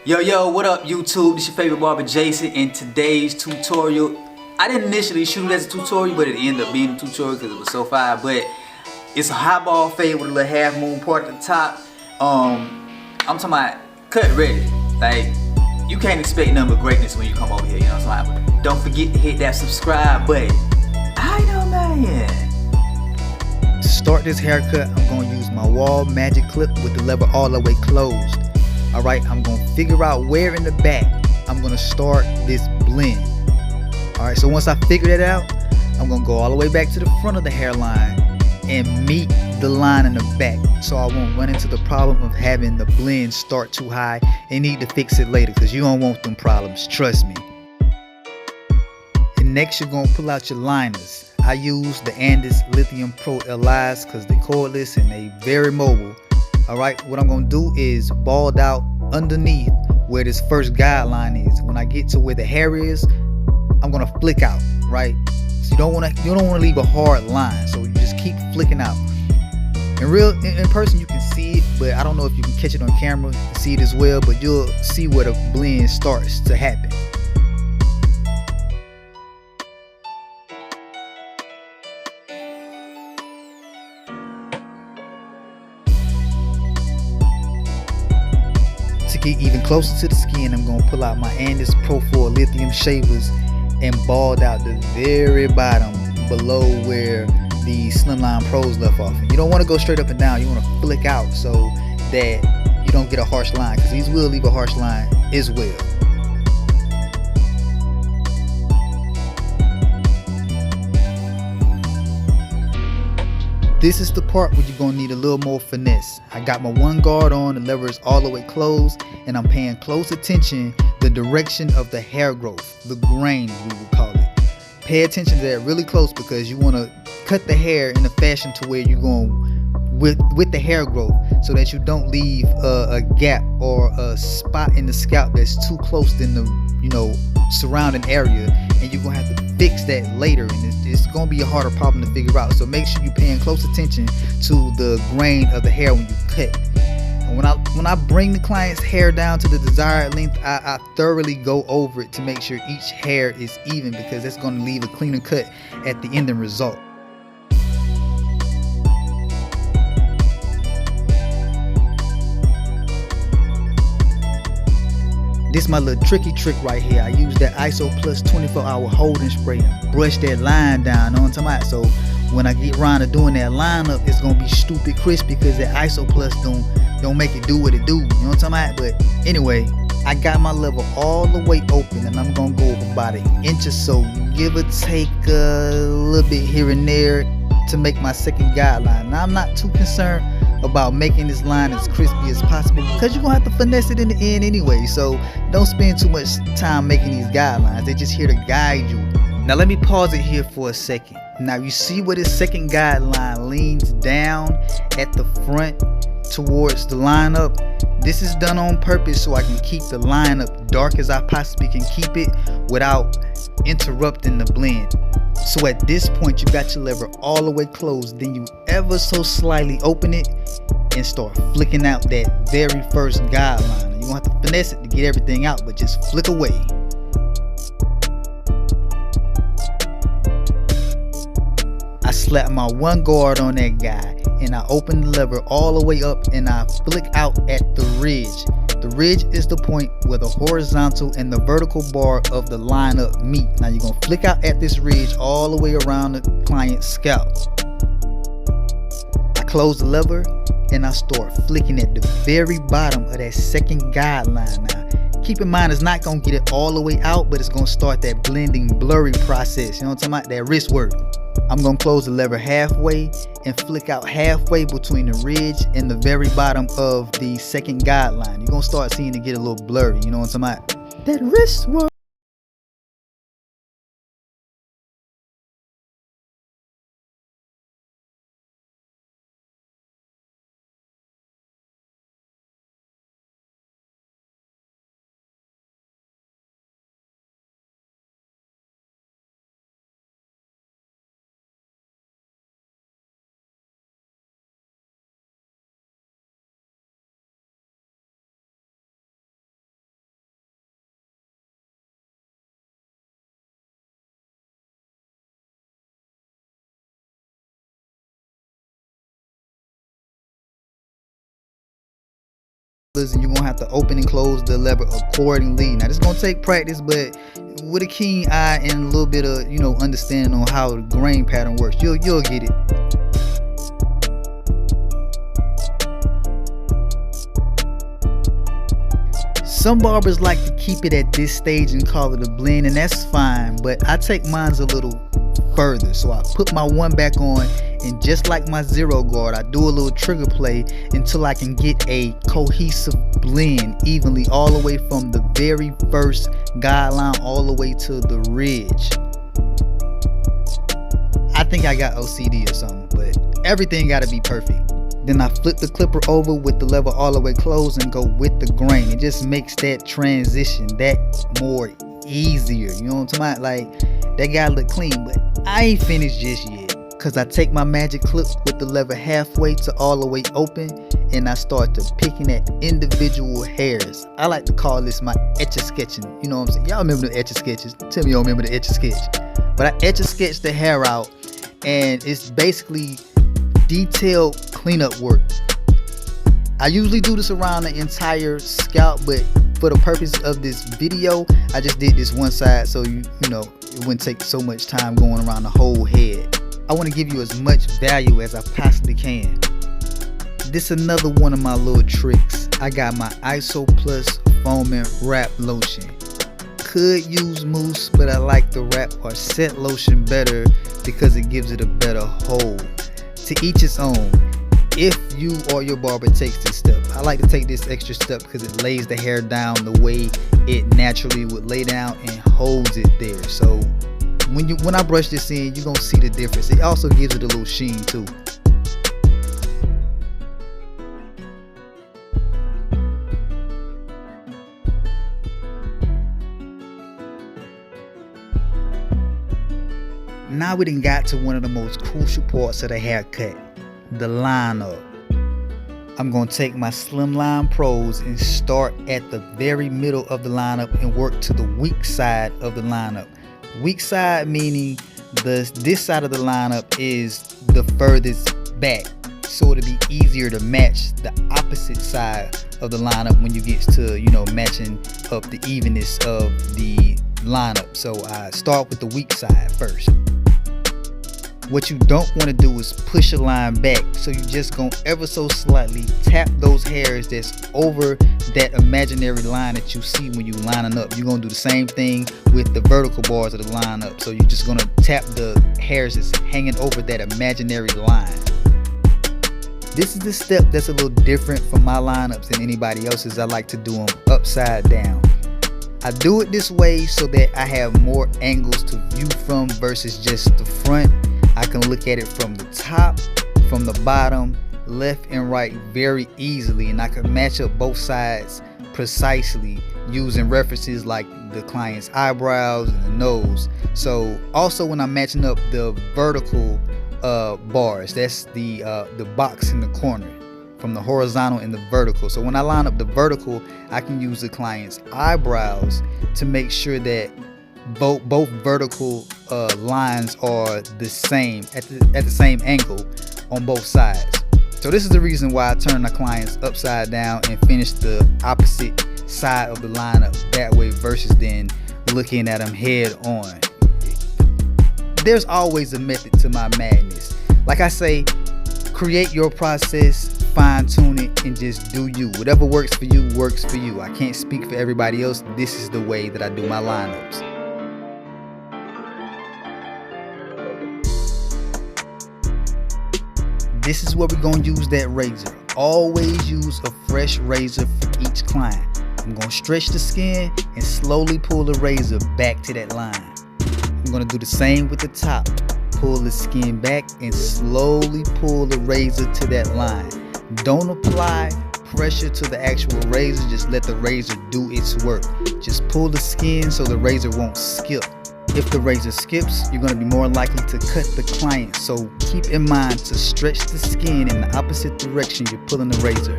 Yo, what up YouTube? This your favorite barber Jason. In today's tutorial, I didn't initially shoot it as a tutorial, but it ended up being a tutorial because it was so fire. But it's a highball fade with a little half moon part at the top. I'm talking about cut ready. Like, you can't expect nothing but greatness when you come over here, you know what I'm saying? But don't forget to hit that subscribe button. I know, man. To start this haircut, I'm going to use my wall magic clip with the lever all the way closed. Alright, I'm going to figure out where in the back I'm going to start this blend. Alright, so once I figure that out, I'm going to go all the way back to the front of the hairline and meet the line in the back, so I won't run into the problem of having the blend start too high and need to fix it later, because you don't want them problems, trust me. And next you're going to pull out your liners. I use the Andis Lithium Pro LIs because they're cordless and they very mobile. Alright, what I'm going to do is bald out underneath where this first guideline is. When I get to where the hair is, I'm going to flick out, right? So you don't want to leave a hard line, so you just keep flicking out. In person you can see it, but I don't know if you can catch it on camera and see it as well, but you'll see where the blend starts to happen. To get even closer to the skin, I'm going to pull out my Andis Pro 4 lithium shavers and bald out the very bottom below where the Slimline Pros left off. You don't want to go straight up and down, you want to flick out so that you don't get a harsh line, because these will leave a harsh line as well. This is the part where you're going to need a little more finesse. I got my one guard on, the lever is all the way closed, and I'm paying close attention the direction of the hair growth, the grain we would call it. Pay attention to that really close, because you want to cut the hair in a fashion to where you're going with the hair growth, so that you don't leave a gap or a spot in the scalp that's too close in the surrounding area, and you're gonna have to fix that later, and it's gonna be a harder problem to figure out. So make sure you're paying close attention to the grain of the hair when you cut. And when I bring the client's hair down to the desired length, I thoroughly go over it to make sure each hair is even, because that's going to leave a cleaner cut at the ending result. This is my little tricky trick right here. I use that ISO Plus 24-hour holding spray and brush that line down, you know what I'm talking about? So when I get around to doing that line up, it's gonna be stupid crisp, because that ISO Plus don't make it do what it do, you know what I'm talking about? But anyway, I got my lever all the way open, and I'm gonna go about an inch or so, give or take a little bit here and there to make my second guideline. Now I'm not too concerned about making this line as crispy as possible, because you're gonna have to finesse it in the end anyway, so don't spend too much time making these guidelines. They're just here to guide you. Now let me pause it here for a second. Now you see where this second guideline leans down at the front towards the lineup? This is done on purpose so I can keep the lineup dark as I possibly can keep it without interrupting the blend. So at this point, you got your lever all the way closed, then you ever so slightly open it and start flicking out that very first guideline. You're gonna have to finesse it to get everything out, but just flick away. I slap my one guard on that guy, and I open the lever all the way up, and I flick out at the ridge. The ridge is the point where the horizontal and the vertical bar of the lineup meet. Now you're gonna flick out at this ridge all the way around the client's scalp. I close the lever and I start flicking at the very bottom of that second guideline. Now keep in mind, it's not gonna get it all the way out, but it's gonna start that blending blurry process, you know what I'm talking about, that wrist work. I'm gonna close the lever halfway and flick out halfway between the ridge and the very bottom of the second guideline. You're gonna start seeing it get a little blurry, you know what I'm talking about, that wrist work. and you're gonna have to open and close the lever accordingly. Now this is gonna take practice, but with a keen eye and a little bit of, you know, understanding on how the grain pattern works, you'll get it. Some barbers like to keep it at this stage and call it a blend, and that's fine, but I take mine's a little further. So I put my one back on, and just like my zero guard, I do a little trigger play until I can get a cohesive blend evenly all the way from the very first guideline all the way to the ridge. I think I got OCD or something, but everything gotta be perfect. Then I flip the clipper over with the lever all the way closed and go with the grain. It just makes that transition that more easier. You know what I'm talking about? Like, that guy look clean, but I ain't finished just yet. Cause I take my magic clip with the lever halfway to all the way open, and I start to picking at individual hairs. I like to call this my etch-a-sketching. You know what I'm saying? Y'all remember the etch-a-sketches? Tell me y'all remember the etch-a-sketch. But I etch-a-sketch the hair out, and it's basically detailed cleanup work. I usually do this around the entire scalp, but for the purpose of this video, I just did this one side so you know it wouldn't take so much time going around the whole head. I want to give you as much value as I possibly can. This is another one of my little tricks. I got my ISO Plus foaming wrap lotion. Could use mousse, but I like the wrap or set lotion better because it gives it a better hold. To each its own. If you or your barber takes this step, I like to take this extra step because it lays the hair down the way it naturally would lay down and holds it there. So when I brush this in, you're gonna see the difference. It also gives it a little sheen too. Now we done got to one of the most crucial parts of the haircut, the lineup. I'm going to take my Slimline Pros and start at the very middle of the lineup and work to the weak side of the lineup. Weak side meaning this side of the lineup is the furthest back, so it'll be easier to match the opposite side of the lineup when you get to, you know, matching up the evenness of the lineup. So I start with the weak side first. What you don't want to do is push a line back, so you just gonna ever so slightly tap those hairs that's over that imaginary line that you see when you lining up. You're gonna do the same thing with the vertical bars of the lineup, so you're just gonna tap the hairs that's hanging over that imaginary line. This is the step that's a little different from my lineups than anybody else's. I like to do them upside down. I do it this way so that I have more angles to view from versus just the front. I can look at it from the top, from the bottom, left and right very easily, and I can match up both sides precisely using references like the client's eyebrows and the nose. So also when I'm matching up the vertical bars, that's the box in the corner from the horizontal and the vertical. So when I line up the vertical, I can use the client's eyebrows to make sure that both vertical lines are the same at the same angle on both sides. So this is the reason why I turn the clients upside down and finish the opposite side of the lineup that way versus then looking at them head on. There's always a method to my madness. Like I say, create your process, fine tune it, and just do you. Whatever works for you works for you. I can't speak for everybody else. This is the way that I do my lineups. This is where we're going to use that razor. Always use a fresh razor for each client. I'm going to stretch the skin and slowly pull the razor back to that line. I'm going to do the same with the top. Pull the skin back and slowly pull the razor to that line. Don't apply pressure to the actual razor, just let the razor do its work. Just pull the skin so the razor won't skip. If the razor skips, you're going to be more likely to cut the client, so keep in mind to stretch the skin in the opposite direction you're pulling the razor.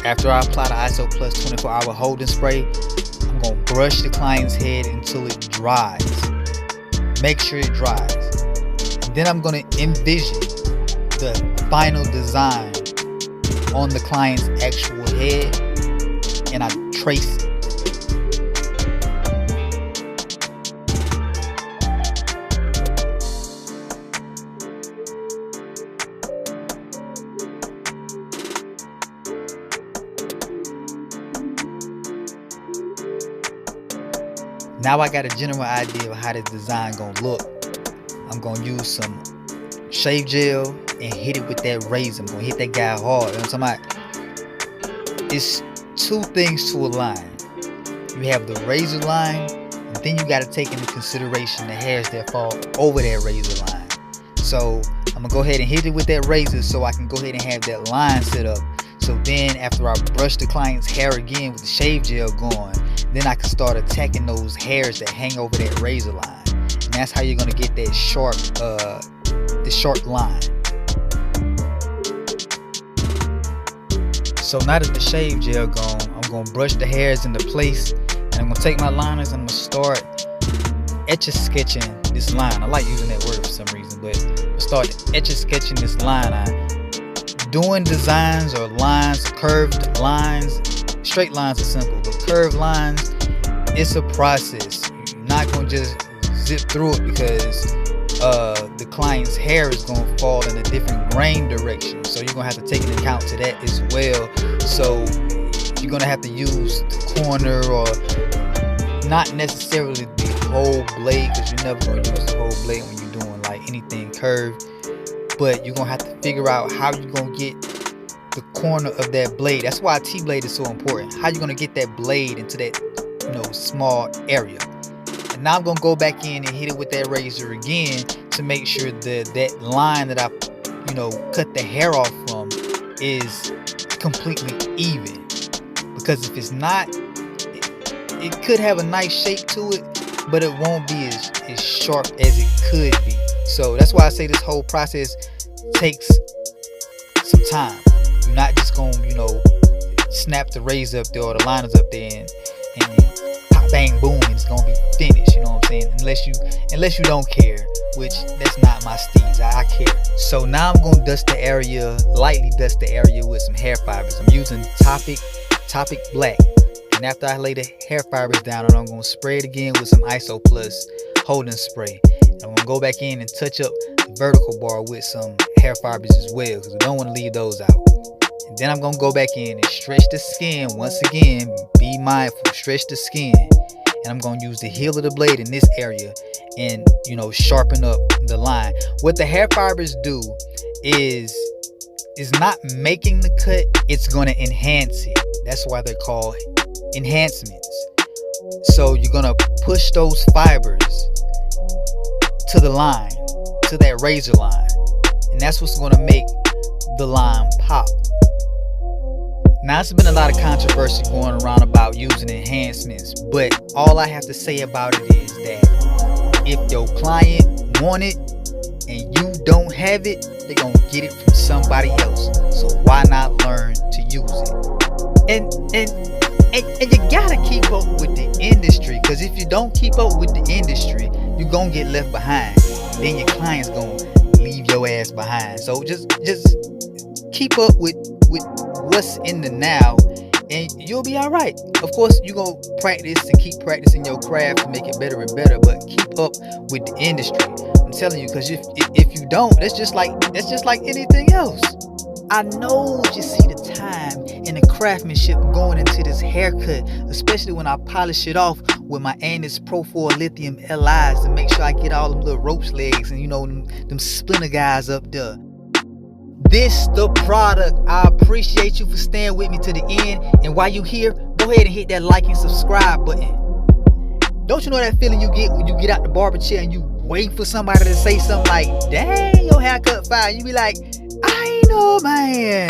After I apply the ISO Plus 24-hour holding spray, I'm going to brush the client's head until it dries. Make sure it dries. And then I'm going to envision the final design on the client's actual head and I trace it. Now I got a general idea of how this design gonna look. I'm gonna use some shave gel and hit it with that razor. I'm gonna hit that guy hard. You know what I'm talking about? It's two things to a line. You have the razor line, and then you gotta take into consideration the hairs that fall over that razor line. So I'm gonna go ahead and hit it with that razor so I can go ahead and have that line set up. So then after I brush the client's hair again with the shave gel going, then I can start attacking those hairs that hang over that razor line. And that's how you're gonna get that sharp line. So now that the shave gel gone, I'm gonna brush the hairs into place, and I'm gonna take my liners and I'm gonna start etch-a-sketching this line. I like using that word for some reason, but I'm start etch-a-sketching this line. Doing designs or lines, curved lines, straight lines are simple, but curved lines, it's a process. You're not gonna just zip through it because the client's hair is gonna fall in a different grain direction. So you're gonna have to take into account to that as well. So you're gonna have to use the corner or not necessarily the whole blade, because you're never gonna use the whole blade when you're doing like anything curved. But you're gonna have to figure out how you're gonna get the corner of that blade. That's why a T-blade is so important. How you gonna get that blade into that, small area. And now I'm gonna go back in and hit it with that razor again to make sure that line that I, cut the hair off from is completely even. Because if it's not, it could have a nice shape to it, but it won't be as sharp as it could be. So that's why I say this whole process takes some time. You're not just gonna, snap the razor up there or the liners up there and pop bang boom and it's gonna be finished. You know what I'm saying? Unless you don't care, which that's not my steez. I care. So now I'm gonna lightly dust the area with some hair fibers. I'm using Topic Black. And after I lay the hair fibers down, I'm gonna spray it again with some ISO Plus holding spray. I'm gonna go back in and touch up the vertical bar with some hair fibers as well, because we don't want to leave those out. And then I'm gonna go back in and stretch the skin once again. Be mindful, stretch the skin. And I'm gonna use the heel of the blade in this area and sharpen up the line. What the hair fibers do is not making the cut, it's gonna enhance it. That's why they're called enhancements. So you're gonna push those fibers to the line, to that razor line, and that's what's going to make the line pop. Now, there's been a lot of controversy going around about using enhancements, but all I have to say about it is that if your client want it and you don't have it, they're going to get it from somebody else. So why not learn to use it? And you gotta keep up with the industry, because if you don't keep up with the industry, you're gonna get left behind. Then your client's gonna leave your ass behind. So just keep up with what's in the now, and you'll be all right. Of course, you're gonna practice and keep practicing your craft to make it better and better, but keep up with the industry. I'm telling you, because if you don't, that's just like anything else. I know you see the time and the craftsmanship going into this haircut, especially when I polish it off with my Andis Pro 4 lithium LIs to make sure I get all them little roach legs and them splinter guys up there. This the product. I appreciate you for staying with me to the end, and while you here, go ahead and hit that like and subscribe button. Don't you know that feeling you get when you get out the barber chair and you wait for somebody to say something like, dang, your haircut fire? You be like, I know, man.